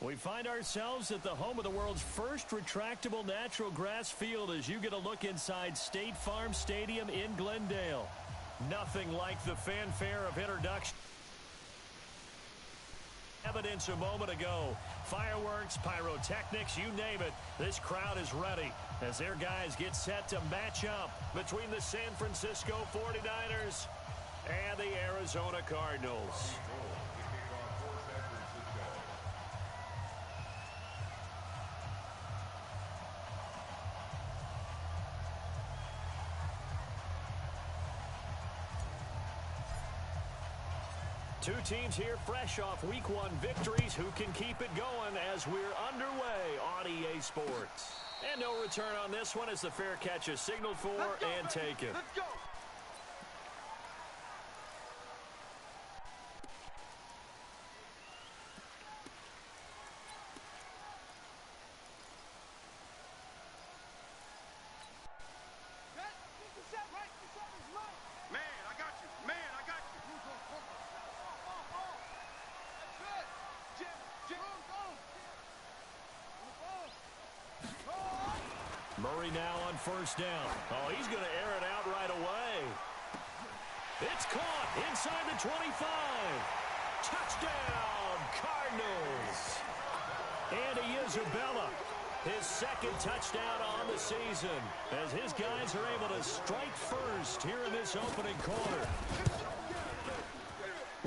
We find ourselves at the home of the world's first retractable natural grass field as you get a look inside State Farm Stadium in Glendale. Nothing like the fanfare of introduction. Evidence a moment ago. Fireworks, pyrotechnics, you name it. This crowd is ready as their guys get set to match up between the San Francisco 49ers and the Arizona Cardinals. Two teams here fresh off Week 1 victories. Who can keep it going as we're underway on EA Sports? And no return on this one as the fair catch is signaled for and taken. Let's go. Murray now on first down. Oh, he's going to air it out right away. It's caught inside the 25. Touchdown, Cardinals. Andy Isabella, his second touchdown on the season as his guys are able to strike first here in this opening quarter.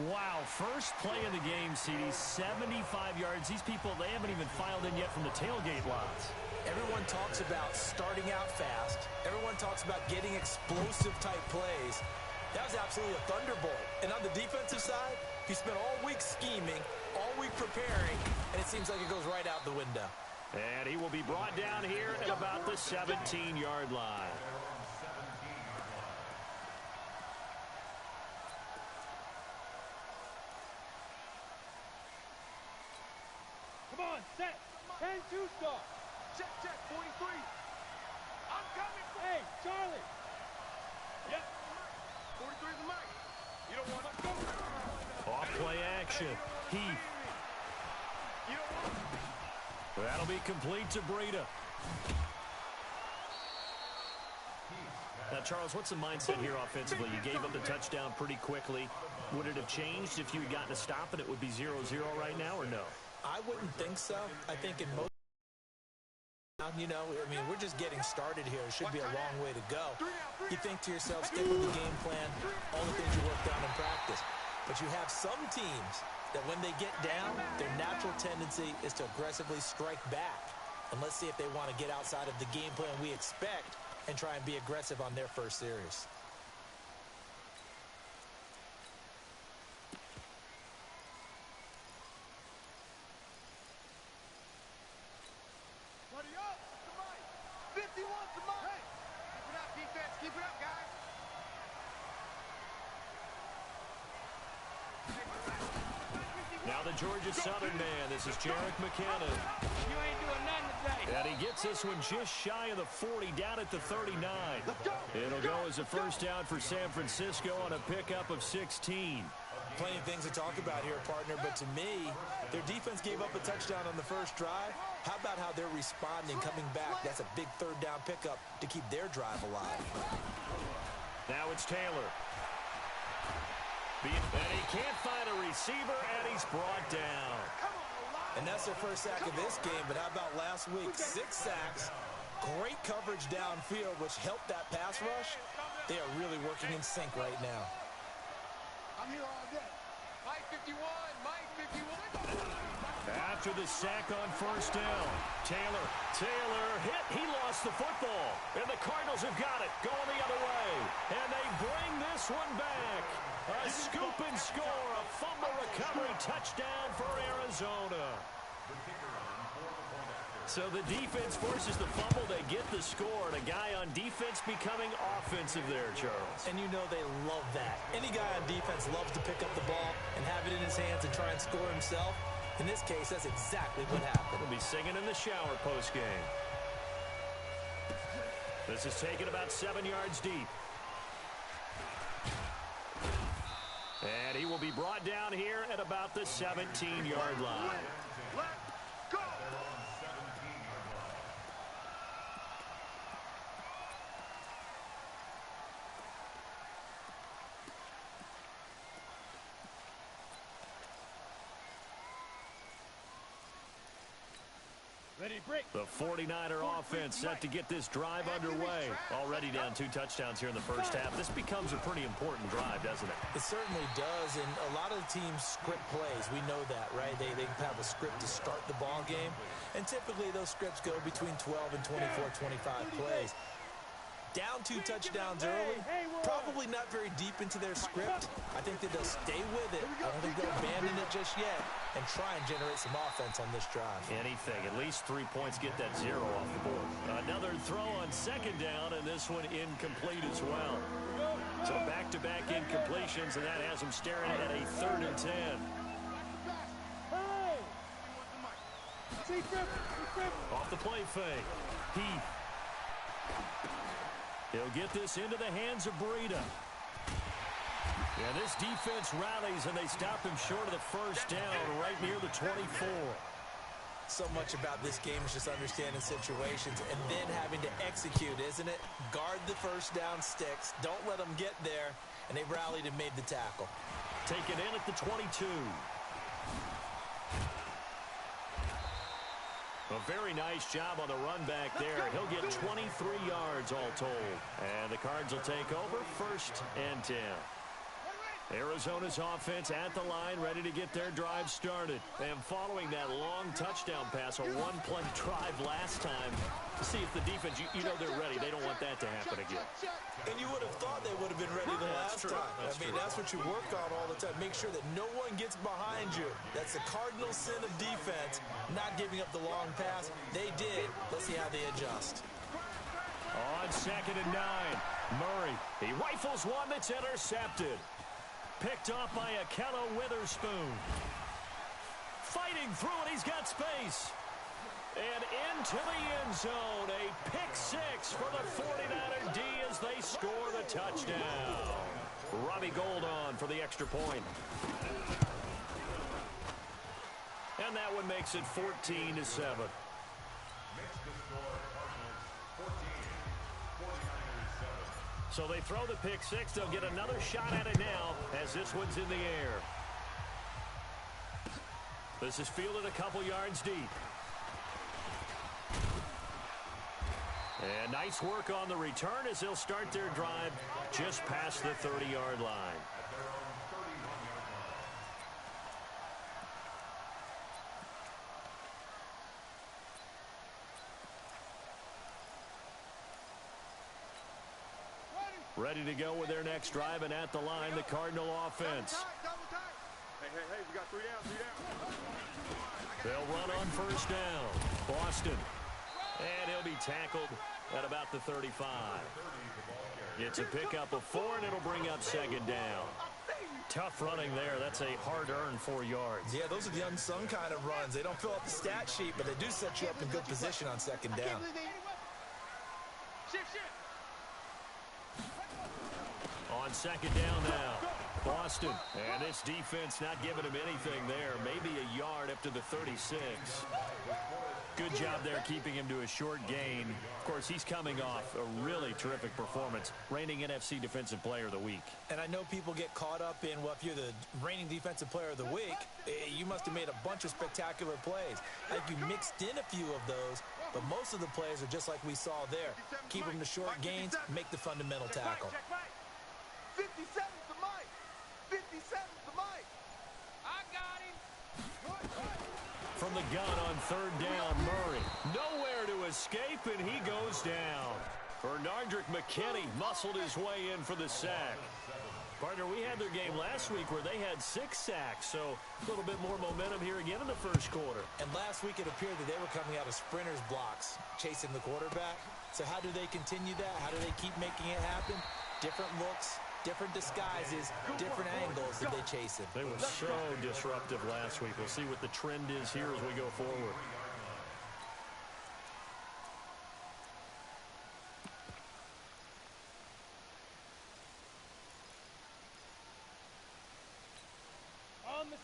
Wow, first play of the game, CD, 75 yards. These people, they haven't even filed in yet from the tailgate lots. Everyone talks about starting out fast. Everyone talks about getting explosive-type plays. That was absolutely a thunderbolt. And on the defensive side, he spent all week scheming, all week preparing, and it seems like it goes right out the window. And he will be brought down here at about the 17-yard line. Come on, set. 10-2 start. Check, 43. I'm coming. Hey, Charlie. Yep. 43 the mic. You don't want to go. Off play action. Heath. You don't want to. That'll be complete to Breida. Now, Charles, what's the mindset here offensively? You gave up the touchdown pretty quickly. Would it have changed if you had gotten a stop and it would be 0-0 right now, or no? I wouldn't think so. I think in most, you know, I mean, we're just getting started here. It should be a long way to go. You think to yourself, stick with the game plan, all the things you worked on in practice. But you have some teams that when they get down, their natural tendency is to aggressively strike back. And let's see if they want to get outside of the game plan we expect and try and be aggressive on their first series. Buddy up. Somebody. 51 somebody. Hey. Keep it up, defense. Keep it up, guys. Now the Georgia Southern man. This is Jerick McKinnon. You ain't doing nothing today. And he gets this one just shy of the 40, down at the 39. It'll go as a first down for San Francisco on a pickup of 16. Plenty of things to talk about here, partner, but to me, their defense gave up a touchdown on the first drive. How about how they're responding, coming back? That's a big third down pickup to keep their drive alive. Now it's Taylor. And he can't find a receiver, and he's brought down. And that's their first sack of this game, but how about last week? 6 sacks, great coverage downfield, which helped that pass rush. They are really working in sync right now. I'm here all day. Mike 51, Mike 51. After the sack on first down, Taylor hit. He lost the football. And the Cardinals have got it, going the other way. And they bring this one back. A scoop and score, a fumble recovery touchdown for Arizona. So the defense forces the fumble. They get the score. And a guy on defense becoming offensive there, Charles. And you know they love that. Any guy on defense loves to pick up the ball and have it in his hands and try and score himself. In this case, that's exactly what happened. We'll be singing in the shower postgame. This is taken about 7 yards deep. And he will be brought down here at about the 17-yard line. The 49er offense set to get this drive underway. Already down 2 touchdowns here in the first half. This becomes a pretty important drive, doesn't it? It certainly does, and a lot of the teams script plays. We know that, right? They have a script to start the ball game, and typically those scripts go between 12 and 24, 25 plays. Down 2 touchdowns early, probably not very deep into their script. I think that they'll stay with it. I don't think they'll abandon it just yet and try and generate some offense on this drive. Anything. At least 3 points, get that 0 off the board. Another throw on second down, and this one incomplete as well. So back-to-back incompletions, and that has them staring at a 3rd and 10. Off the play fake. Heath. He'll get this into the hands of Breida. And this defense rallies, and they stop him short of the first down right near the 24. So much about this game is just understanding situations and then having to execute, isn't it? Guard the first down sticks. Don't let them get there. And they rallied and made the tackle. Taken in at the 22. A very nice job on the run back there. He'll get 23 yards all told. And the Cards will take over 1st and 10. Arizona's offense at the line, ready to get their drive started. And following that long touchdown pass, a 1-play drive last time, to see if the defense, you know they're ready. They don't want that to happen again. And you would have thought they would have been ready the last time. That's what you work on all the time. Make sure that no one gets behind you. That's the cardinal sin of defense, not giving up the long pass. They did. Let's see how they adjust. On 2nd and 9, Murray. He rifles one that's intercepted. Picked off by Akello Witherspoon. Fighting through it, he's got space. And into the end zone, a pick 6 for the 49er D as they score the touchdown. Robbie Gould on for the extra point. And that one makes it 14-7. So they throw the pick 6. They'll get another shot at it now as this one's in the air. This is fielded a couple yards deep. And nice work on the return as they'll start their drive just past the 30-yard line. Ready to go with their next drive, and at the line, the Cardinal offense. Hey, we got 3 down. They'll run on 1st down. Boston. And he'll be tackled at about the 35. It's a pickup of 4, and it'll bring up 2nd down. Tough running there. That's a hard-earned 4 yards. Yeah, those are the unsung kind of runs. They don't fill up the stat sheet, but they do set you up in good position on 2nd down. Shift. On 2nd down now, Boston. And this defense not giving him anything there. Maybe a yard up to the 36. Good job there keeping him to a short gain. Of course, he's coming off a really terrific performance, reigning NFC Defensive Player of the Week. And I know people get caught up in, well, if you're the reigning Defensive Player of the Week, you must have made a bunch of spectacular plays. I think you mixed in a few of those, but most of the plays are just like we saw there. Keep them to short gains, make the fundamental tackle. 57's the mic. 57's the mic. I got him. From the gun on 3rd down, Murray. Nowhere to escape, and he goes down. Bernardrick McKinney muscled his way in for the sack. Partner, we had their game last week where they had 6 sacks, so a little bit more momentum here again in the first quarter. And last week it appeared that they were coming out of sprinters blocks, chasing the quarterback. So how do they continue that? How do they keep making it happen? Different looks, different disguises, different angles that they chase him. They were so disruptive last week. We'll see what the trend is here as we go forward.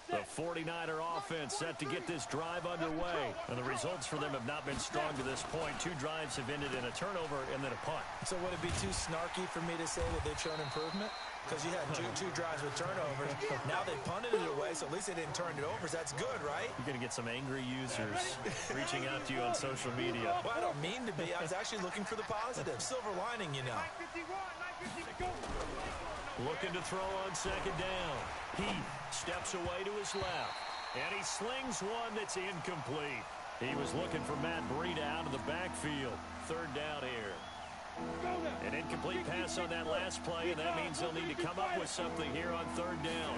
The 49er offense set to get this drive underway. And the results for them have not been strong to this point. 2 drives have ended in a turnover and then a punt. So would it be too snarky for me to say that they've shown improvement? because you had two drives with turnovers. Now they punted it away, so at least they didn't turn it over. So that's good, right? You're going to get some angry users reaching out to you on social media. Well, I don't mean to be. I was actually looking for the positive. Silver lining, you know. Looking to throw on second down. He steps away to his left, and he slings one that's incomplete. He was looking for Matt Breida out of the backfield. Third down here. An incomplete pass on that last play, and that means they'll need to come up with something here on third down.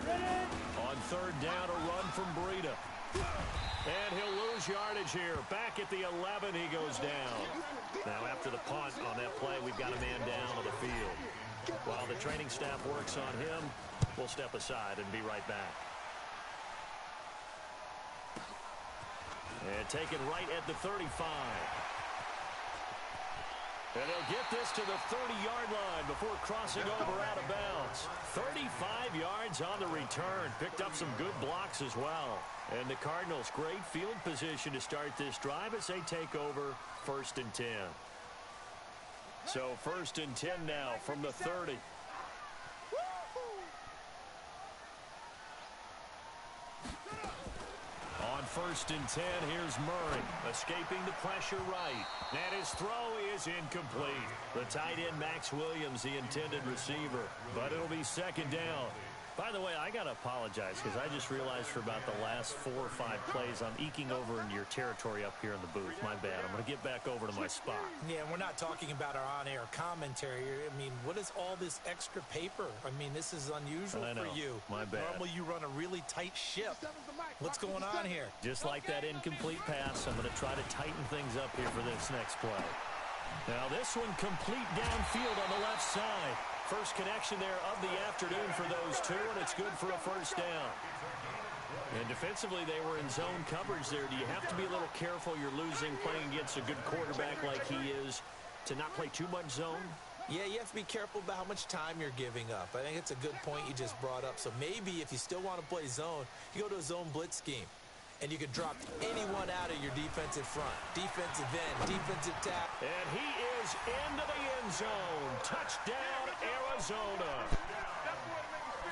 On third down, a run from Breida. And he'll lose yardage here. Back at the 11, he goes down. Now, after the punt on that play, we've got a man down on the field. While the training staff works on him, we'll step aside and be right back. And taken right at the 35. And they'll get this to the 30-yard line before crossing over out of bounds. 35 yards on the return. Picked up some good blocks as well. And the Cardinals, great field position to start this drive as they take over 1st and 10. So 1st and 10 now from the 30. On 1st and 10, here's Murray, escaping the pressure right. And his throw is incomplete. The tight end, Max Williams, the intended receiver. But it'll be second down. By the way, I got to apologize because I just realized for about the last 4 or 5 plays, I'm eking over into your territory up here in the booth. My bad. I'm going to get back over to my spot. Yeah, we're not talking about our on-air commentary. I mean, what is all this extra paper? I mean, this is unusual for you. My bad. Normally, you run a really tight ship. What's going on here? Just like that incomplete pass, I'm going to try to tighten things up here for this next play. Now, this one complete downfield on the left side. First connection there of the afternoon for those two, and it's good for a first down. And defensively, they were in zone coverage there. Do you have to be a little careful? You're losing playing against a good quarterback like he is to not play too much zone? Yeah, you have to be careful about how much time you're giving up. I think it's a good point you just brought up. So maybe if you still want to play zone, you go to a zone blitz scheme. And you can drop anyone out of your defensive front. Defensive end, defensive tackle. And he is into the end zone. Touchdown, Arizona.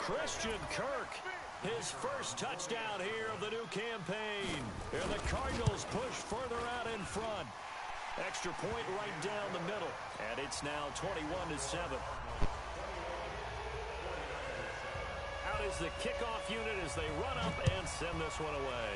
Christian Kirk, his first touchdown here of the new campaign. And the Cardinals push further out in front. Extra point right down the middle. And it's now 21-7. Out is the kickoff unit as they run up and send this one away.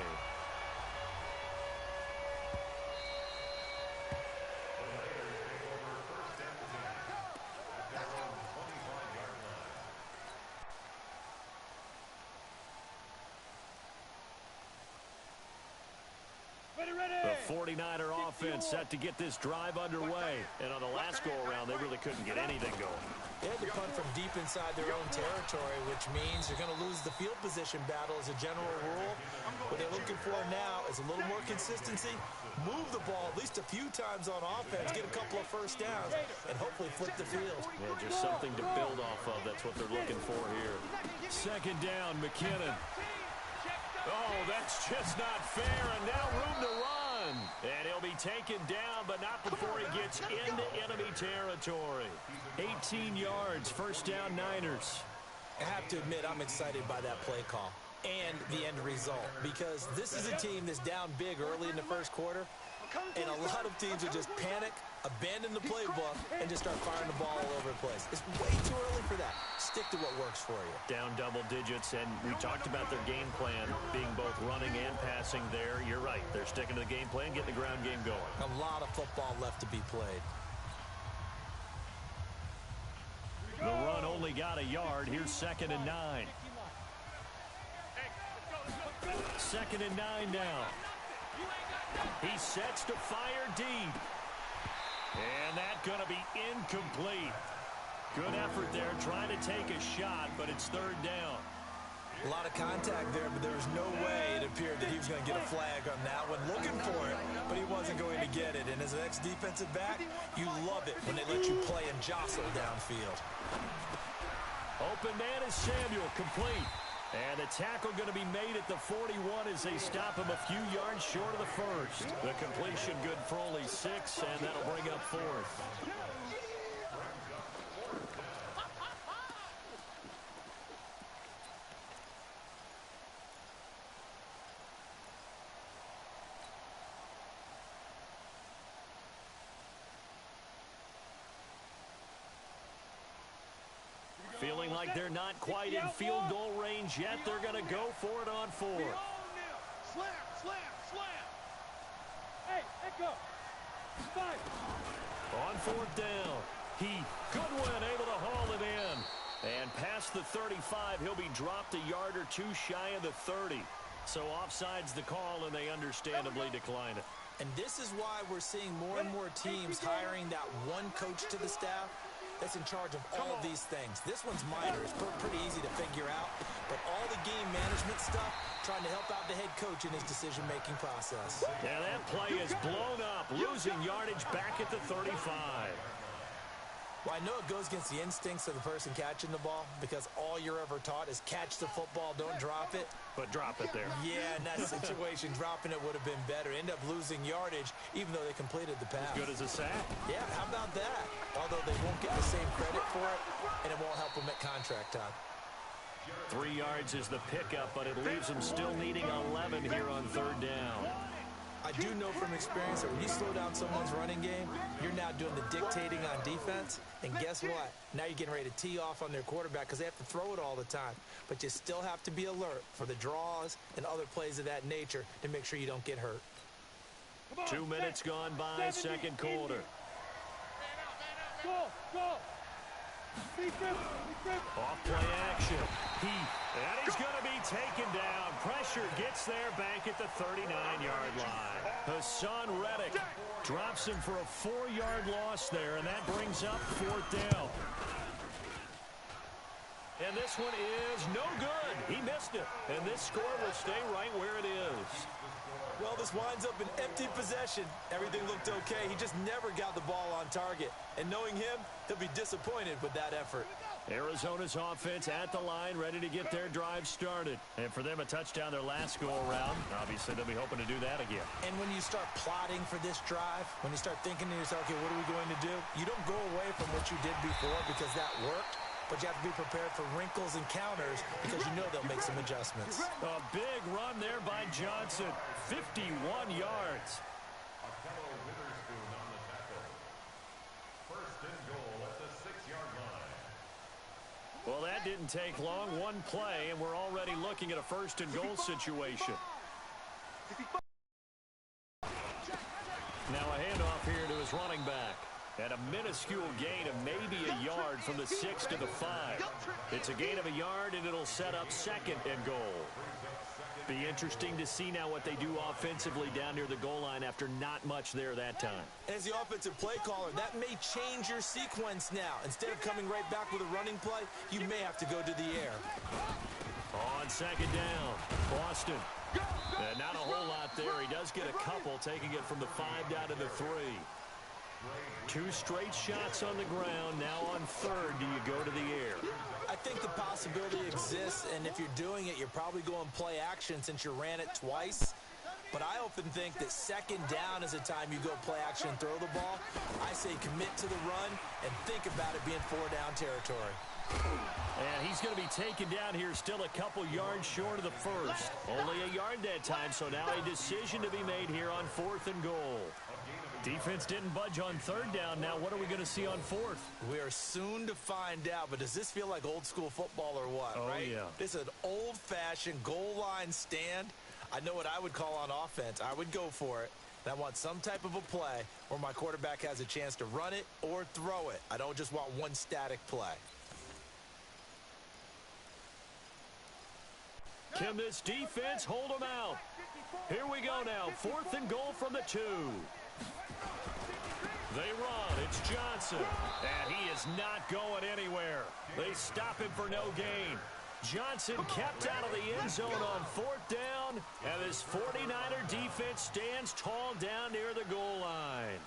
The 49er offense set to get this drive underway. And on the last go-around, they really couldn't get anything going. They had to punt from deep inside their own territory, which means they're going to lose the field position battle as a general rule. What they're looking for now is a little more consistency, move the ball at least a few times on offense, get a couple of first downs, and hopefully flip the field. Yeah, just something to build off of. That's what they're looking for here. Second down, McKinnon. Oh, that's just not fair, and now room to run. And he'll be taken down, but not before he gets into enemy territory. 18 yards, first down Niners. I have to admit, I'm excited by that play call and the end result, because this is a team that's down big early in the first quarter, and a lot of teams will just panic, abandon the playbook, and just start firing the ball all over the place. It's way too early for that. Stick to what works for you. Down double digits, and we talked about their game plan being both running and passing there. You're right. They're sticking to the game plan, getting the ground game going. A lot of football left to be played. The run only got a yard. Here's 2nd and 9. 2nd and 9 now. He sets to fire deep. And that's going to be incomplete. Good effort there, trying to take a shot, but it's 3rd down. A lot of contact there, but there was no way it appeared that he was going to get a flag on that one. Looking for it, but he wasn't going to get it. And as an ex-defensive back, you love it when they let you play and jostle downfield. Open man is Samuel, complete. And the tackle going to be made at the 41 as they stop him a few yards short of the first. The completion good for only 6, and that'll bring up 4th. like they're not quite in field goal range yet. They're going to go for it on 4. Slam, slam, slam. Hey, echo. 5. On 4th down. Goodwin able to haul it in. And past the 35, he'll be dropped a yard or 2 shy of the 30. So offside's the call, and they understandably decline it. And this is why we're seeing more and more teams hiring that one coach to the staff that's in charge of all of these things. This one's minor. It's pretty easy to figure out. But all the game management stuff, trying to help out the head coach in his decision-making process. Yeah, that play is blown up, losing yardage back at the 35. Well, I know it goes against the instincts of the person catching the ball because all you're ever taught is catch the football, don't drop it. But drop it there. Yeah, in that situation, dropping it would have been better. End up losing yardage, even though they completed the pass. As good as a sack. Yeah, how about that? Although they won't get the same credit for it, and it won't help them at contract time. 3 yards is the pickup, but it leaves them still needing 11 here on 3rd down. I do know from experience that when you slow down someone's running game, you're now doing the dictating on defense. And guess what? Now you're getting ready to tee off on their quarterback because they have to throw it all the time. But you still have to be alert for the draws and other plays of that nature to make sure you don't get hurt. 2 minutes gone by, 2nd quarter. Go. Off play action. And he's going to be taken down. Pressure gets there back at the 39-yard line. Hassan Reddick drops him for a 4-yard loss there, and that brings up 4th down. And this one is no good. He missed it. And this score will stay right where it is. Well, this winds up an empty possession. Everything looked okay. He just never got the ball on target. And knowing him, he'll be disappointed with that effort. Arizona's offense at the line, ready to get their drive started. And for them, a touchdown their last go-around. Obviously, they'll be hoping to do that again. And when you start plotting for this drive, when you start thinking to yourself, okay, what are we going to do? You don't go away from what you did before because that worked. But you have to be prepared for wrinkles and counters because you know they'll make some adjustments. A big run there by Johnson. 51 yards. Well, that didn't take long. One play, and we're already looking at a 1st and goal situation. Now a handoff here to his running back. And a minuscule gain of maybe a yard from the 6 to the 5. It's a gain of a yard, and it'll set up 2nd and goal. Be interesting to see now what they do offensively down near the goal line after not much there that time. As the offensive play caller, that may change your sequence now. Instead of coming right back with a running play, you may have to go to the air. On 2nd down, Boston. And not a whole lot there. He does get a couple, taking it from the 5 down to the 3. 2 straight shots on the ground. Now on 3rd, do you go to the air? I think the possibility exists, and if you're doing it, you're probably going play action since you ran it twice. But I often think that 2nd down is a time you go play action and throw the ball. I say commit to the run and think about it being 4-down territory. And he's going to be taken down here still a couple yards short of the 1st. Only a yard that time, so now a decision to be made here on 4th and goal. Defense didn't budge on 3rd down. Now what are we going to see on 4th? We are soon to find out, but does this feel like old school football or what? Oh, right? Yeah. This is an old-fashioned goal line stand. I know what I would call on offense. I would go for it. And I want some type of a play where my quarterback has a chance to run it or throw it. I don't just want one static play. Can this defense hold them out? Here we go now. 4th and goal from the 2. They run. It's Johnson. And he is not going anywhere. They stop him for no gain. Johnson kept out of the end zone on 4th down. And this 49er defense stands tall down near the goal line.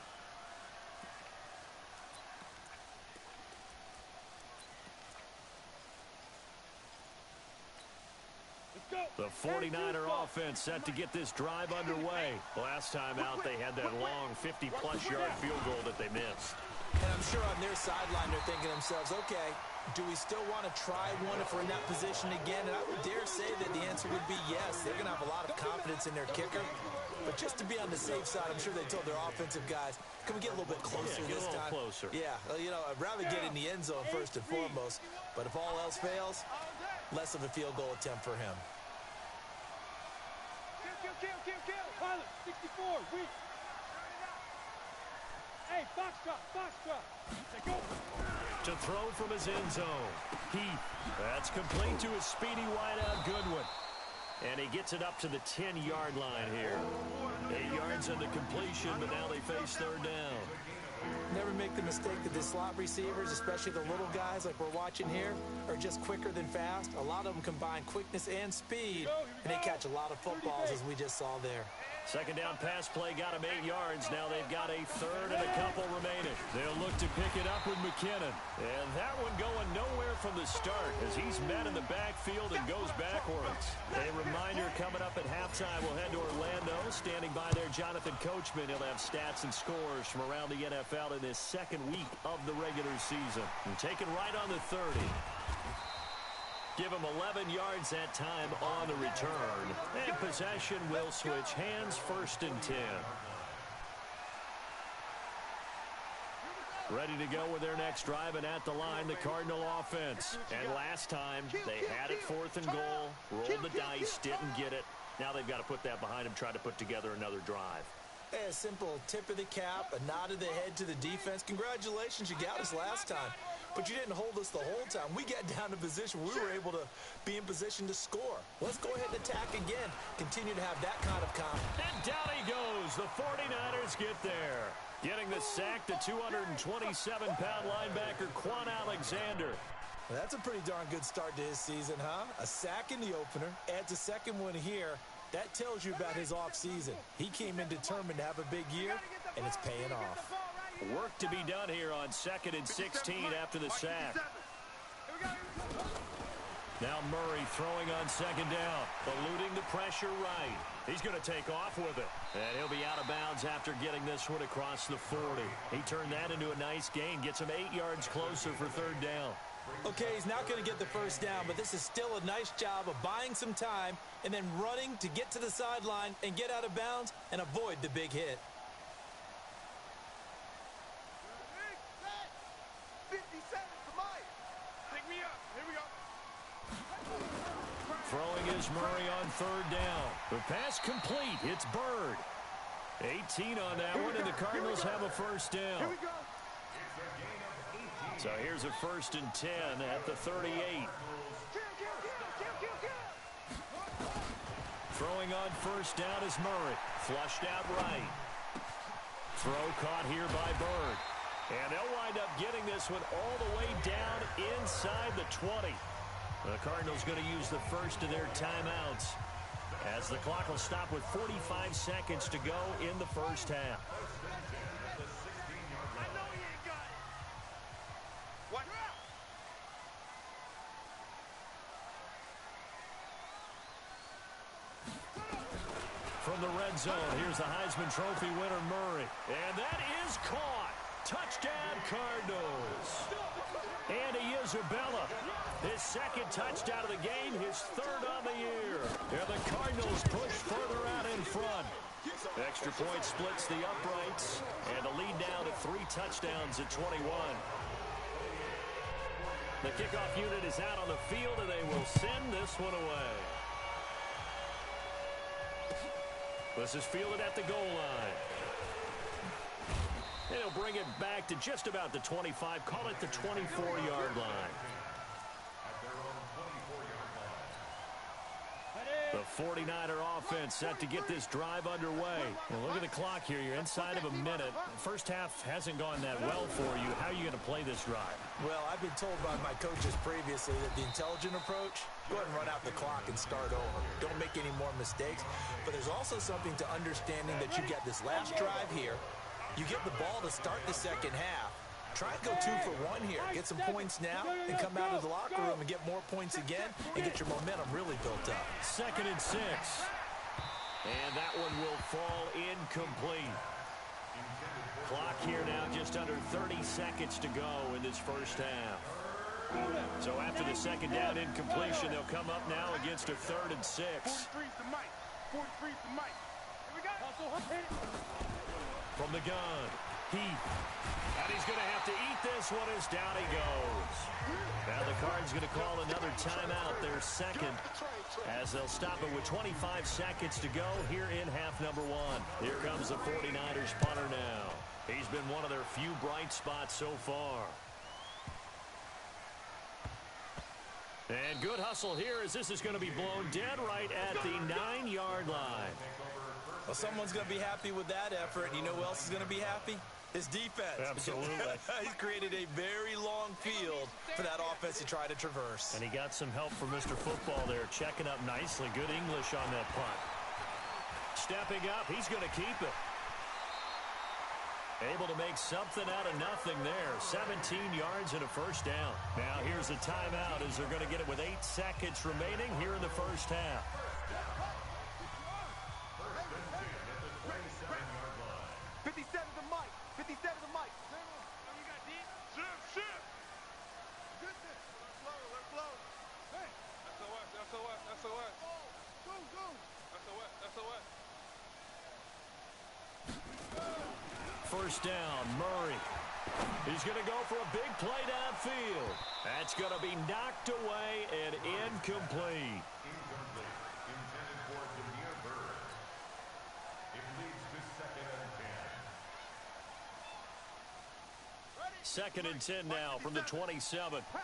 The 49er offense set to get this drive underway. Last time out, they had that long 50-plus yard field goal that they missed. And I'm sure on their sideline they're thinking to themselves, okay, do we still want to try one if we're in that position again? And I would dare say that the answer would be yes. They're going to have a lot of confidence in their kicker. But just to be on the safe side, I'm sure they told their offensive guys, can we get a little bit closer this time? Closer. Yeah, you know, I'd rather get in the end zone first and foremost. But if all else fails, less of a field goal attempt for him. Kill. Pilot, 64, weak. Hey, box drop. Go. To throw from his end zone. Heath. That's complete to his speedy wideout Goodwin. And he gets it up to the 10-yard line here. 8 yards on the completion, but now they face third down. Never make the mistake that the slot receivers, especially the little guys like we're watching here, are just quicker than fast. A lot of them combine quickness and speed, and they catch a lot of footballs, as we just saw there. Second down pass play got him 8 yards. Now they've got a third and a couple remaining. They'll look to pick it up with McKinnon. And that one going nowhere from the start as he's met in the backfield and goes backwards. A reminder coming up at halftime, we'll head to Orlando. Standing by there, Jonathan Coachman. He'll have stats and scores from around the NFL in this second week of the regular season. And taken right on the 30. Give him 11 yards that time on the return. And possession will switch hands, 1st and 10. Ready to go with their next drive, and at the line, the Cardinal offense. And last time, they had it 4th and goal, rolled the dice, didn't get it. Now they've got to put that behind them, try to put together another drive. Hey, a simple tip of the cap, a nod of the head to the defense. Congratulations, you got us last time. But you didn't hold us the whole time. We got down to position where we were able to be in position to score. Let's go ahead and attack again. Continue to have that kind of confidence. And down he goes. The 49ers get there. Getting the sack, the 227-pound linebacker, Quan Alexander. Well, that's a pretty darn good start to his season, huh? A sack in the opener, adds a second one here. That tells you about his offseason. He came in determined to have a big year, and it's paying off. Work to be done here on 2nd and 16 after the sack. Now Murray throwing on 2nd down, eluding the pressure right. He's going to take off with it. And he'll be out of bounds after getting this one across the 40. He turned that into a nice gain, gets him 8 yards closer for 3rd down. Okay, he's not going to get the 1st down, but this is still a nice job of buying some time and then running to get to the sideline and get out of bounds and avoid the big hit. 57 for Mike. Pick me up. Here we go. Throwing is Murray on 3rd down. The pass complete. It's Bird. 18 on that one, and the Cardinals have a 1st down. Here we go. So here's a 1st and 10 at the 38. Throwing on 1st down is Murray. Flushed out right. Throw caught here by Bird. And they'll wind up getting this one all the way down inside the 20. The Cardinals going to use the first of their timeouts as the clock will stop with 45 seconds to go in the first half. From the red zone, here's the Heisman Trophy winner, Murray. And that is caught. Touchdown, Cardinals. Andy Isabella, his 2nd touchdown of the game, his 3rd on the year. And the Cardinals push further out in front. Extra point splits the uprights, and the lead down to 3 touchdowns at 21. The kickoff unit is out on the field, and they will send this one away. This is fielded at the goal line. And he'll bring it back to just about the 25, call it the 24-yard line. The 49er offense set to get this drive underway. Well, look at the clock here. You're inside of a minute. First half hasn't gone that well for you. How are you going to play this drive? Well, I've been told by my coaches previously that the intelligent approach, go ahead and run out the clock and start over. Don't make any more mistakes. But there's also something to understanding that you get this last drive here. You get the ball to start the second half. Try and go 2 for 1 here. Get some points now and come out of the locker room and get more points again and get your momentum really built up. 2nd and 6. And that one will fall incomplete. Clock here now, just under 30 seconds to go in this first half. So after the second down incompletion, they'll come up now against a 3rd and 6. 43's the mic. 43's the mic. Here we go. From the gun, Heath. And he's going to have to eat this one as down he goes. Now the Cards going to call another timeout, their second, as they'll stop it with 25 seconds to go here in half number 1. Here comes the 49ers punter now. He's been one of their few bright spots so far. And good hustle here as this is going to be blown dead right at the 9-yard line. Well, someone's going to be happy with that effort. You know who else is going to be happy? His defense. Absolutely. He's created a very long field for that offense to try to traverse. And he got some help from Mr. Football there, checking up nicely. Good English on that punt. Stepping up, he's going to keep it. Able to make something out of nothing there. 17 yards and a first down. Now here's a timeout as they're going to get it with 8 seconds remaining here in the first half. 57 to Mike. 57 to Mike. You got deep? Shift. Goodness. Let's flow. Hey. SOS. Go. SOS. First down, Murray. He's going to go for a big play downfield. That's going to be knocked away and incomplete. Intended for Demir Bird. It leads to 2nd and 10. 2nd and 10 now from the 27. Hey.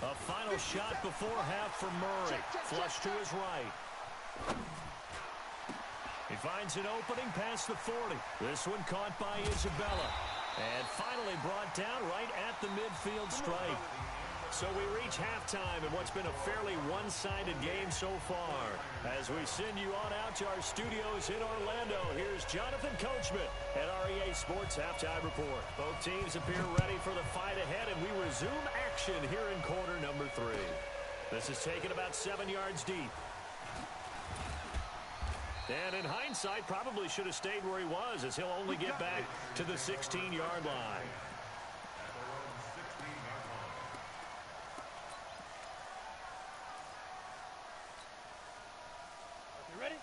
A final shot before half for Murray. Flush to his right. He finds an opening past the 40. This one caught by Isabella. And finally brought down right at the midfield stripe. So we reach halftime in what's been a fairly one-sided game so far. As we send you on out to our studios in Orlando, here's Jonathan Coachman at REA Sports Halftime Report. Both teams appear ready for the fight ahead, and we resume action here in quarter number 3. This is taken about 7 yards deep. And in hindsight, probably should have stayed where he was, as he'll only get back to the 16-yard line.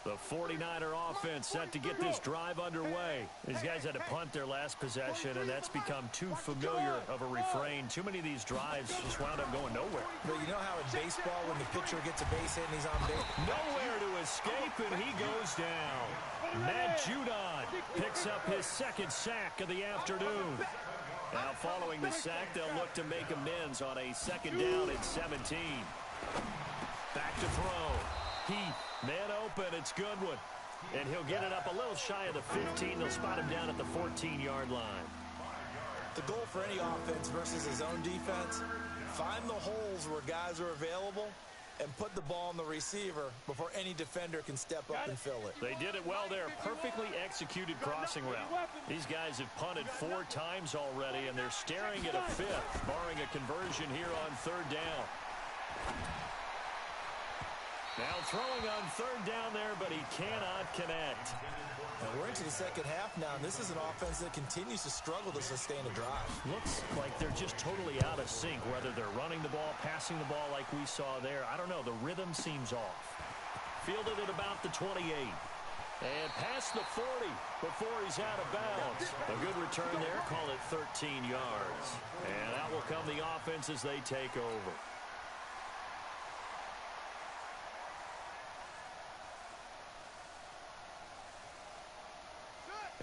The 49er offense set to get this drive underway. These guys had to punt their last possession, and that's become too familiar of a refrain. Too many of these drives just wound up going nowhere. But you know how in baseball, when the pitcher gets a base hit and he's on base? Nowhere to escape, and he goes down. Matt Judon picks up his 2nd sack of the afternoon. Now following the sack, they'll look to make amends on a 2nd down and 17. Back to throw. Heath, man open, it's Goodwin. And he'll get it up a little shy of the 15. They'll spot him down at the 14-yard line. The goal for any offense versus his own defense, find the holes where guys are available and put the ball on the receiver before any defender can step up and fill it. They did it well there. Perfectly executed crossing route. These guys have punted 4 times already, and they're staring at a 5th, barring a conversion here on 3rd down. Now throwing on 3rd down there, but he cannot connect. And we're into the second half now, and this is an offense that continues to struggle to sustain a drive. Looks like they're just totally out of sync, whether they're running the ball, passing the ball like we saw there. I don't know. The rhythm seems off. Fielded at about the 28. And past the 40 before he's out of bounds. A good return there. Call it 13 yards. And out will come the offense as they take over.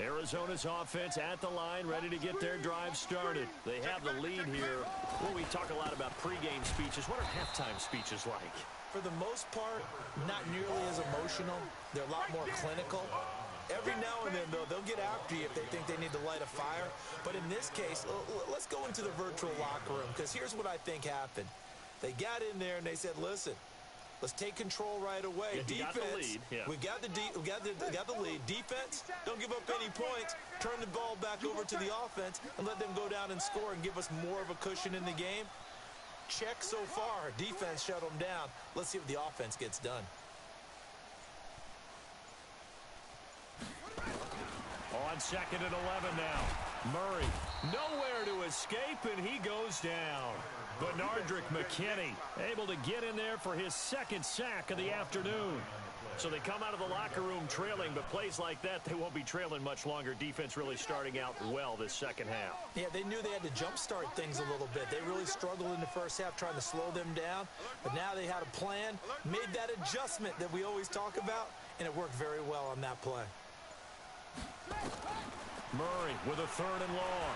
Arizona's offense at the line, ready to get their drive started. They have the lead here. Well, we talk a lot about pregame speeches. What are halftime speeches like? For the most part, not nearly as emotional. They're a lot more clinical. Every now and then, though, they'll get after you if they think they need to light a fire. But in this case, let's go into the virtual locker room, because here's what I think happened. They got in there and they said, listen, let's take control right away. Yeah, defense, got the lead. Yeah. we got the lead. Defense, don't give up any points. Turn the ball back over to the offense and let them go down and score and give us more of a cushion in the game. Check so far. Defense shut them down. Let's see what the offense gets done. On 2nd and 11 now. Murray, nowhere to escape, and he goes down. Bernardrick McKinney able to get in there for his 2nd sack of the afternoon. So they come out of the locker room trailing, but plays like that, they won't be trailing much longer. Defense really starting out well this second half. Yeah, they knew they had to jumpstart things a little bit. They really struggled in the first half trying to slow them down, but now they had a plan, made that adjustment that we always talk about, and it worked very well on that play. Murray with a 3rd and long.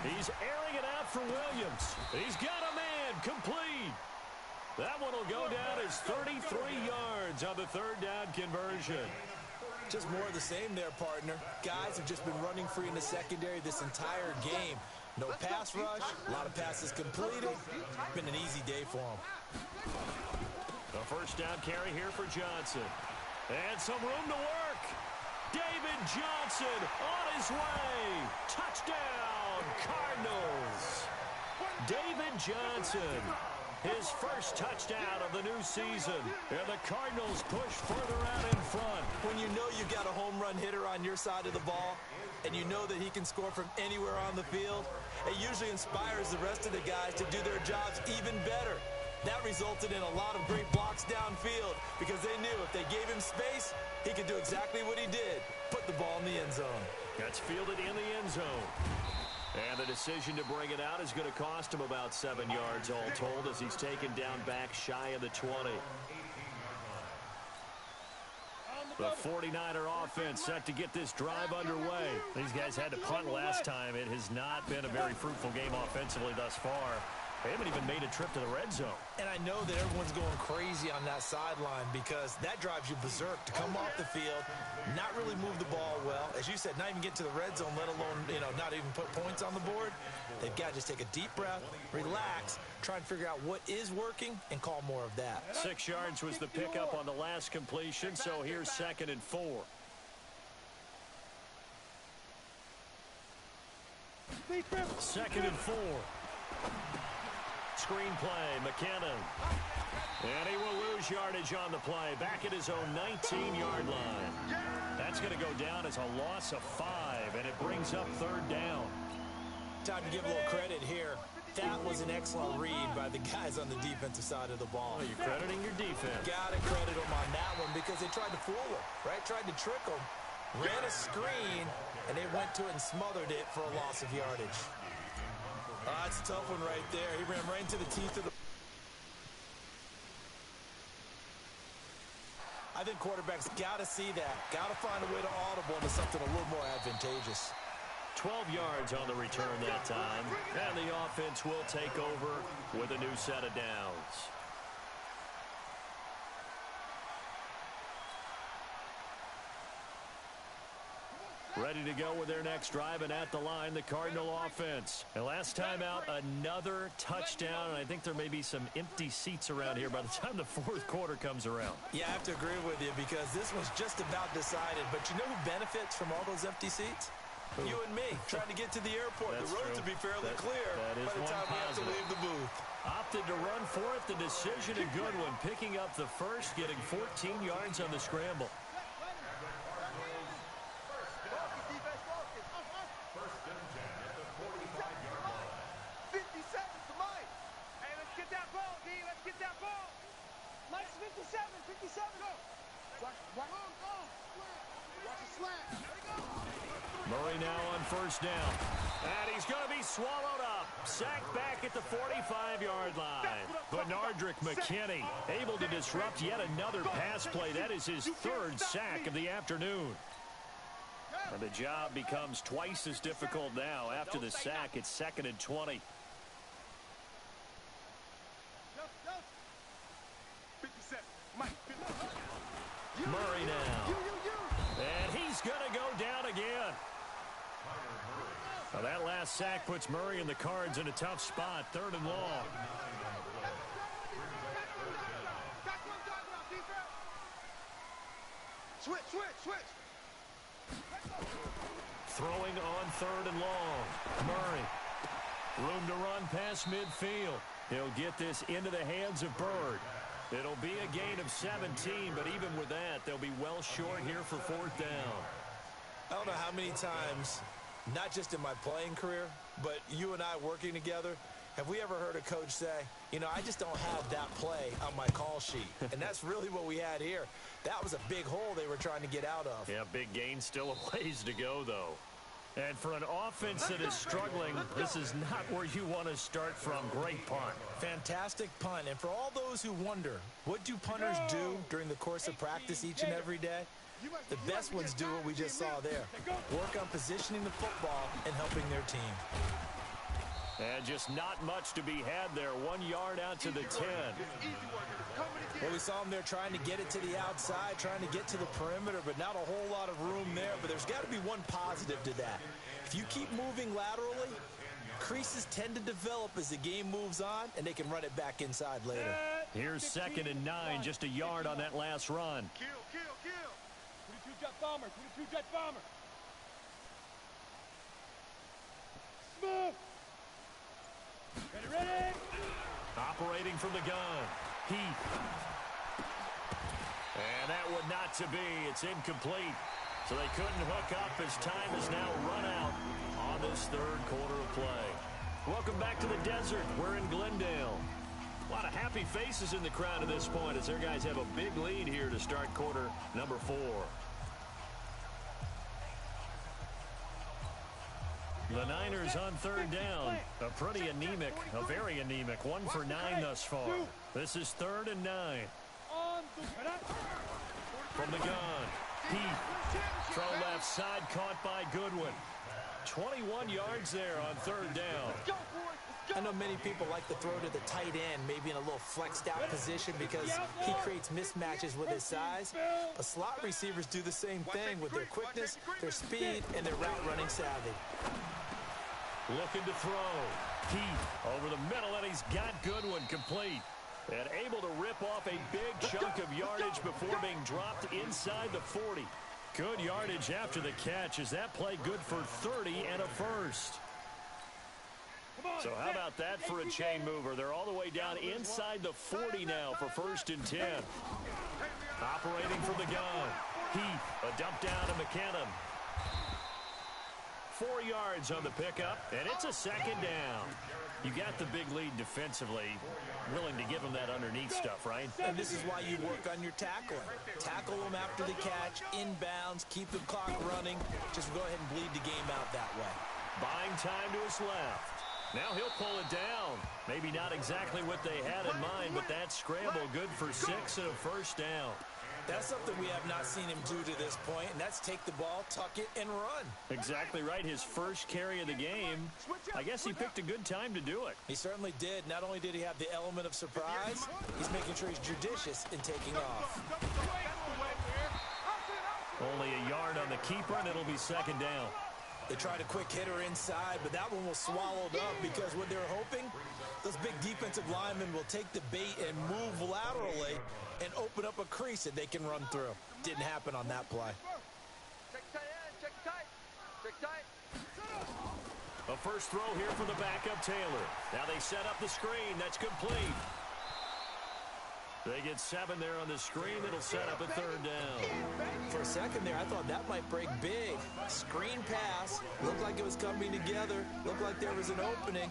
He's airing it out for Williams. He's got a man complete. That one will go down as 33 yards on the 3rd down conversion. Just more of the same there, partner. Guys have just been running free in the secondary this entire game. No pass rush, a lot of passes completed. Been an easy day for them. The 1st down carry here for Johnson. And some room to work. David Johnson on his way. Touchdown, Cardinals. David Johnson. His first touchdown of the new season. And the Cardinals push further out in front. When you know you've got a home run hitter on your side of the ball, and you know that he can score from anywhere on the field, it usually inspires the rest of the guys to do their jobs even better. That resulted in a lot of great blocks downfield because they knew if they gave him space, he could do exactly what he did, put the ball in the end zone. That's fielded in the end zone. And the decision to bring it out is going to cost him about 7 yards all told as he's taken down back shy of the 20. The 49er offense set to get this drive underway. These guys had to punt last time. It has not been a very fruitful game offensively thus far. They haven't even made a trip to the red zone. And I know that everyone's going crazy on that sideline because that drives you berserk to come off the field, not really move the ball well. As you said, not even get to the red zone, let alone, not even put points on the board. They've got to just take a deep breath, relax, try and figure out what is working, and call more of that. 6 yards was the pickup on the last completion, so here's 2nd and 4. Second and 4. Screen play, McKinnon. And he will lose yardage on the play. Back at his own 19-yard line. That's going to go down as a loss of 5, and it brings up 3rd down. Time to give a little credit here. That was an excellent read by the guys on the defensive side of the ball. Well, you're crediting your defense. Got to credit them on that one because they tried to fool them, right? Tried to trick them. Ran a screen, and they went to it and smothered it for a loss of yardage. That's a tough one right there. He ran right into the teeth of the... I think quarterbacks got to see that. Got to find a way to audible into something a little more advantageous. 12 yards on the return that time. And the offense will take over with a new set of downs. Ready to go with their next drive, and at the line, the Cardinal offense. And last time out, another touchdown, and I think there may be some empty seats around here by the time the 4th quarter comes around. Yeah, I have to agree with you because this was just about decided. But you know who benefits from all those empty seats? Who? You and me, trying to get to the airport. That's the roads will be fairly clear by the time we have to leave the booth. Opted to run for it. The decision, a good one. Picking up the first, getting 14 yards on the scramble. Murray now on 1st down. And he's going to be swallowed up. Sacked back at the 45-yard line. Bernardrick McKinney able to disrupt yet another pass play. That is his 3rd sack of the afternoon. And the job becomes twice as difficult now. After the sack, it's 2nd and 20. Murray now. And he's going to go down again. Now that last sack puts Murray and the Cards in a tough spot. 3rd and long. Switch. Throwing on 3rd and long. Murray. Room to run past midfield. He'll get this into the hands of Bird. It'll be a gain of 17, but even with that, they'll be well short here for 4th down. I don't know how many times, not just in my playing career, but you and I working together, have we ever heard a coach say, you know, I just don't have that play on my call sheet. And that's really what we had here. That was a big hole they were trying to get out of. Yeah, big gain, still a ways to go, though. And for an offense that is struggling, this is not where you want to start from. Great punt. Fantastic punt. And for all those who wonder, what do punters do during the course of practice each and every day? The best ones do what we just saw there. Work on positioning the football and helping their team. And just not much to be had there. 1 yard out to the 10. Well, we saw him there trying to get it to the outside, trying to get to the perimeter, but not a whole lot of room there. But there's got to be one positive to that. If you keep moving laterally, creases tend to develop as the game moves on, and they can run it back inside later. Here's 2nd and 9, just a yard on that last run. Kill. 22 jet bomber. 22 jet bomber. Smooth. Ready. Operating from the gun. Heath. And that would not to be. It's incomplete. So they couldn't hook up as time is now run out on this third quarter of play. Welcome back to the desert. We're in Glendale. A lot of happy faces in the crowd at this point as their guys have a big lead here to start quarter number 4. The Niners on third down. A pretty anemic, a very anemic 1 for 9 thus far. This is 3rd and 9. From the gun, Heath. Throw left side, caught by Goodwin. 21 yards there on third down. I know many people like to throw to the tight end, maybe in a little flexed out position because he creates mismatches with his size. But slot receivers do the same thing with their quickness, their speed, and their route running savvy. Looking to throw. Heath over the middle, and he's got Goodwin complete. And able to rip off a big chunk of yardage before being dropped inside the 40. Good yardage after the catch. Is that play good for 30 and a first? So how about that for a chain mover? They're all the way down inside the 40 now for 1st and 10. Operating from the gun. Heath, a dump down to McKinnon. 4 yards on the pickup, and it's a 2nd down. You got the big lead defensively. Willing to give them that underneath stuff, right? And this is why you work on your tackling. Tackle them after the catch, inbounds, keep the clock running. Just go ahead and bleed the game out that way. Buying time to his left. Now he'll pull it down. Maybe not exactly what they had in mind, but that scramble good for 6 and a first down. That's something we have not seen him do to this point, and that's take the ball, tuck it, and run. Exactly right. His first carry of the game. I guess he picked a good time to do it. He certainly did. Not only did he have the element of surprise, he's making sure he's judicious in taking off. Only a yard on the keeper, and it'll be 2nd down. They tried a quick hitter inside, but that one was swallowed up because what they're hoping, those big defensive linemen will take the bait and move laterally and open up a crease that they can run through. Didn't happen on that play. Check tight. A first throw here for the backup Taylor. Now they set up the screen. That's complete. They get 7 there on the screen. It'll set up a 3rd down. For a second there, I thought that might break big. Screen pass. Looked like it was coming together. Looked like there was an opening.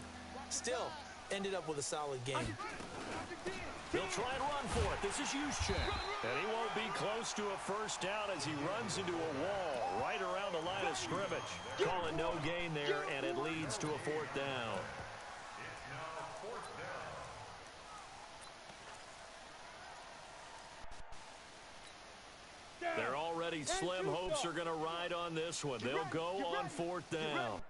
Still, ended up with a solid game. He'll try and run for it. This is Juszczyk. And he won't be close to a first down as he runs into a wall right around the line of scrimmage. Calling no gain there, and it leads to a 4th down. They're already slim hopes are going to ride on this one. They'll go on 4th down.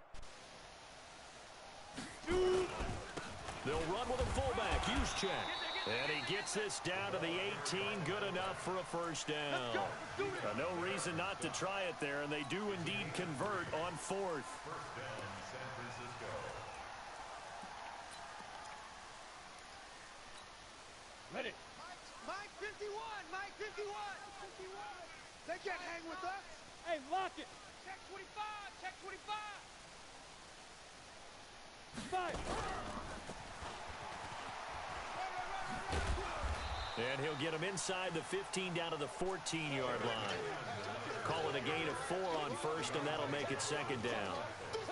They'll run with a fullback, Juszczyk. And he gets this down to the 18, good enough for a first down. No reason not to try it there, and they do indeed convert on 4th. Ready. Mike 51, Mike 51. They can't hang with us. Hey, lock it. Check 25, check 25. 5. And he'll get him inside the 15 down to the 14-yard line. Call it a gain of 4 on first, and that'll make it second down.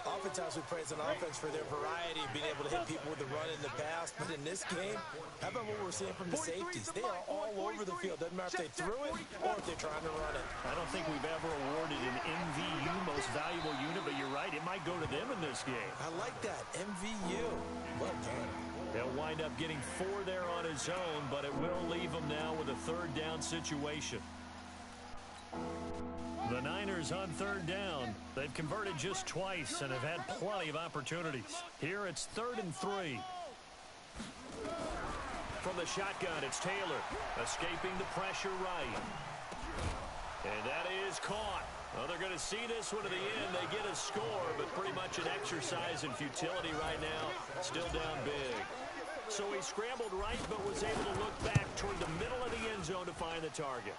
Oftentimes we praise an offense for their variety of being able to hit people with the run in the pass. But in this game, how about what we're seeing from the safeties? They are all over the field. Doesn't matter if they threw it or if they're trying to run it. I don't think we've ever awarded an MVU, most valuable unit, but you're right, it might go to them in this game. I like that, MVU. Well done. He'll wind up getting 4 there on his own, but it will leave him now with a third down situation. The Niners on third down. They've converted just twice and have had plenty of opportunities. Here it's 3rd and 3. From the shotgun, it's Taylor, escaping the pressure right. And that is caught. Well, they're going to see this one to the end. They get a score, but pretty much an exercise in futility right now. Still down big. So he scrambled right, but was able to look back toward the middle of the end zone to find the target.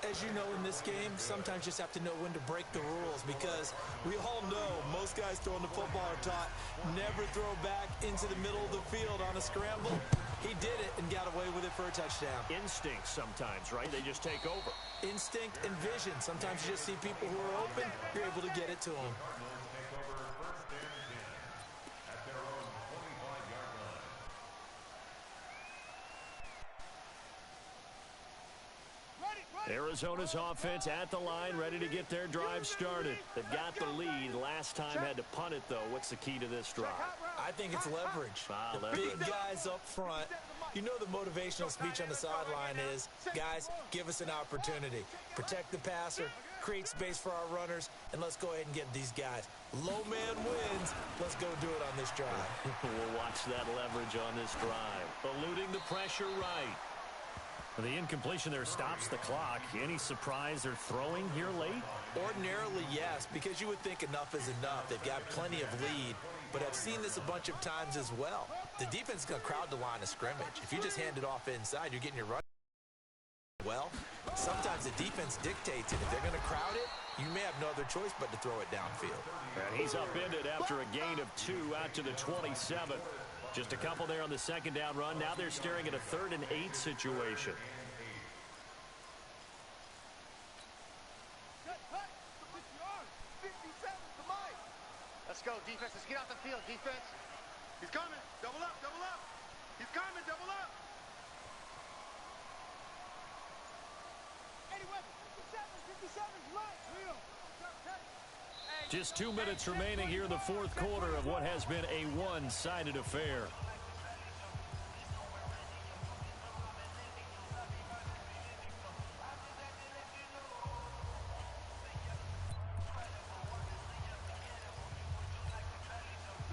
As you know, in this game, sometimes you just have to know when to break the rules, because we all know most guys throwing the football are taught never throw back into the middle of the field on a scramble. He did it and got away with it for a touchdown. Instinct sometimes, right? They just take over. Instinct and vision. Sometimes you just see people who are open, you're able to get it to them. Arizona's offense at the line, ready to get their drive started. They've got the lead. Last time had to punt it, though. What's the key to this drive? I think it's leverage. Big guys up front. You know the motivational speech on the sideline is, guys, give us an opportunity. Protect the passer, create space for our runners, and let's go ahead and get these guys. Low man wins. Let's go do it on this drive. We'll watch that leverage on this drive. Eluding the pressure right. The incompletion there stops the clock. Any surprise they're throwing here late? Ordinarily, yes, because you would think enough is enough. They've got plenty of lead, but I've seen this a bunch of times as well. The defense is going to crowd the line of scrimmage. If you just hand it off inside, you're getting your run. Well, sometimes the defense dictates it. If they're going to crowd it, you may have no other choice but to throw it downfield. And he's upended after a gain of 2 out to the 27. Just a couple there on the second down run. Now they're staring at a 3rd and 8 situation. Let's go, defense. Let's get off the field, defense. He's coming. Double up, double up. He's coming, double up. 57, right. Just 2 minutes remaining here in the fourth quarter of what has been a one-sided affair.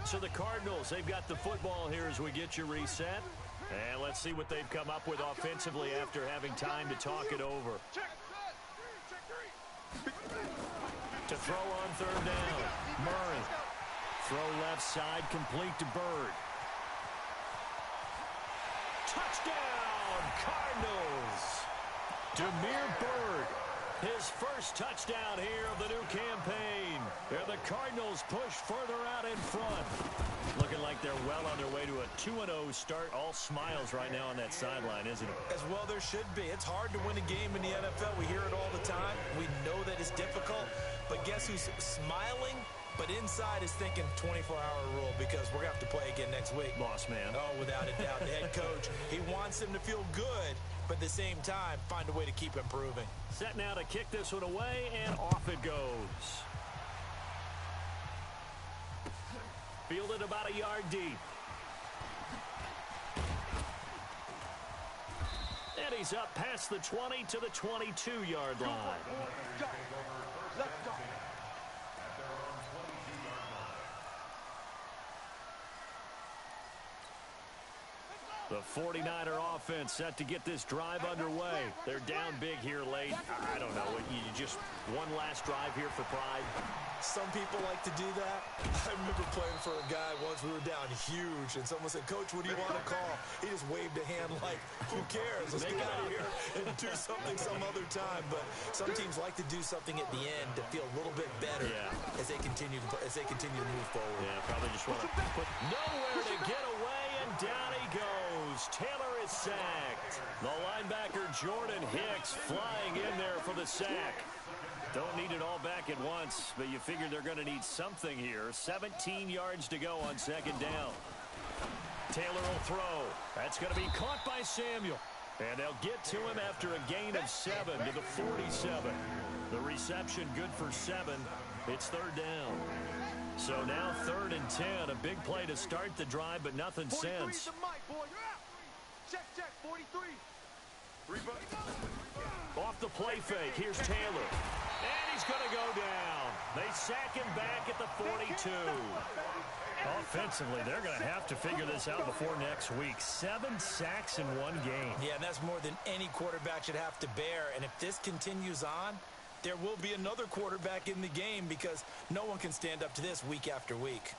So the Cardinals, they've got the football here as we get you reset. And let's see what they've come up with offensively after having time to talk it over. To throw on third down, Murray. Throw left side, complete to Bird. Touchdown, Cardinals! Demir Bird, his first touchdown here of the new campaign. And the Cardinals push further out in front. Looking like they're well on their way to a 2-0 start. All smiles right now on that sideline, isn't it? As well there should be. It's hard to win a game in the NFL. We hear it all the time. We know that it's difficult. But guess who's smiling? But inside is thinking 24-hour rule, because we're going to have to play again next week. Boss man. Oh, without a doubt. The head coach, he wants them to feel good, but at the same time, find a way to keep improving. Set now to kick this one away, and off it goes. Fielded about a yard deep. And he's up past the 20 to the 22-yard line. Let's go. The 49er offense set to get this drive underway. They're down big here late. I don't know. You just one last drive here for pride. Some people like to do that. I remember playing for a guy once. We were down huge, and someone said, "Coach, what do you want to call?" He just waved a hand like, "Who cares? Let's get out of here and do something some other time." But some teams like to do something at the end to feel a little bit better as they continue to move forward. Yeah, probably just want to put nowhere to get away, and down he goes. goes. Taylor is sacked. The linebacker, Jordan Hicks, flying in there for the sack. Don't need it all back at once, but you figure they're going to need something here. 17 yards to go on second down. Taylor will throw. That's going to be caught by Samuel. And they'll get to him after a gain of 7 to the 47. The reception good for 7. It's third down. So now 3rd and 10. A big play to start the drive, but nothing since. Check, 43. Off the play fake, here's Taylor. And he's going to go down. They sack him back at the 42. Offensively, they're going to have to figure this out before next week. 7 sacks in one game. Yeah, and that's more than any quarterback should have to bear. And if this continues on, there will be another quarterback in the game because no one can stand up to this week after week.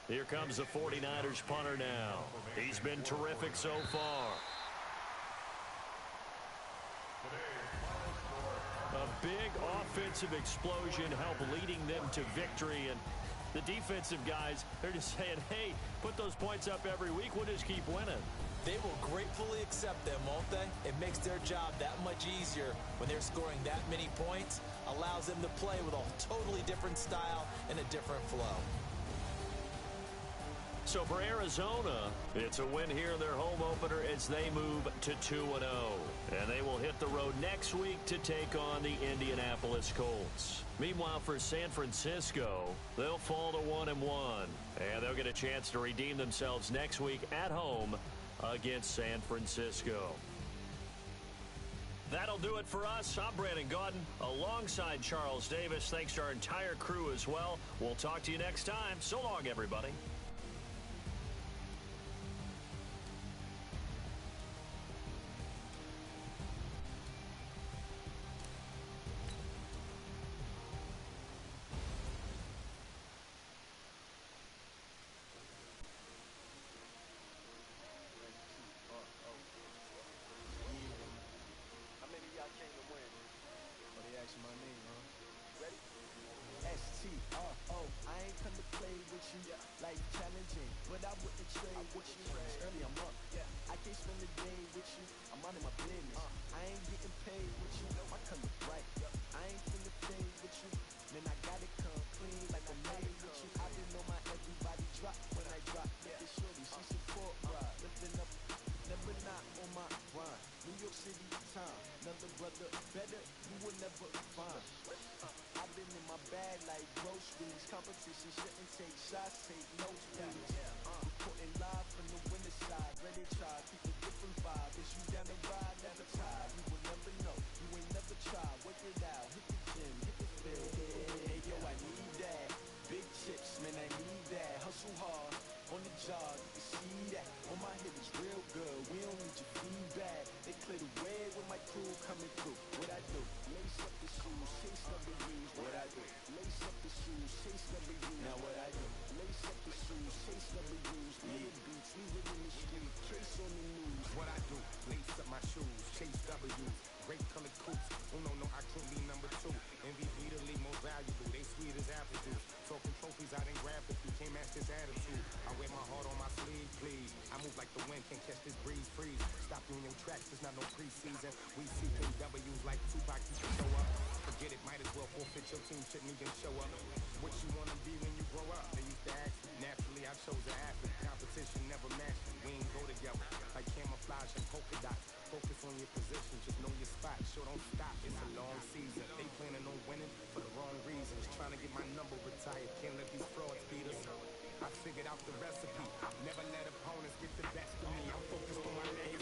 Here comes the 49ers punter now. He's been terrific so far. A big offensive explosion helped leading them to victory. And the defensive guys, they're just saying, hey, put those points up every week. We'll just keep winning. They will gratefully accept them, won't they? It makes their job that much easier when they're scoring that many points. Allows them to play with a totally different style and a different flow. So for Arizona, it's a win here in their home opener as they move to 2-0. And they will hit the road next week to take on the Indianapolis Colts. Meanwhile, for San Francisco, they'll fall to 1-1. And they'll get a chance to redeem themselves next week at home against San Francisco. That'll do it for us. I'm Brandon Gaudin alongside Charles Davis. Thanks to our entire crew as well. We'll talk to you next time. So long, everybody. We seeking W's like Tupac, you can show up. Forget it, might as well forfeit your team, shouldn't even show up. What you wanna be when you grow up? They used to ask me. Naturally, I chose an athlete. Competition never matched me. We ain't go together like camouflage and polka dots. Focus on your position, just know your spot. Sure, don't stop, it's a long season. They planning on winning for the wrong reasons. Trying to get my number retired, can't let these frauds beat us. I figured out the recipe. Never let opponents get the best of me. I'm focused on my legacy.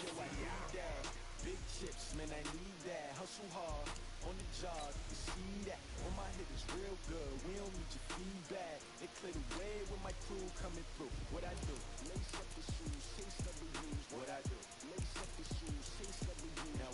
Big chips, man, I need that. Hustle hard, on the job, you can see that. On my hit is real good, we don't need your feedback. They clear the way with my crew coming through. What I do? Lace up the shoes, chase W's. What I do? Lace up the shoes, chase W's. Now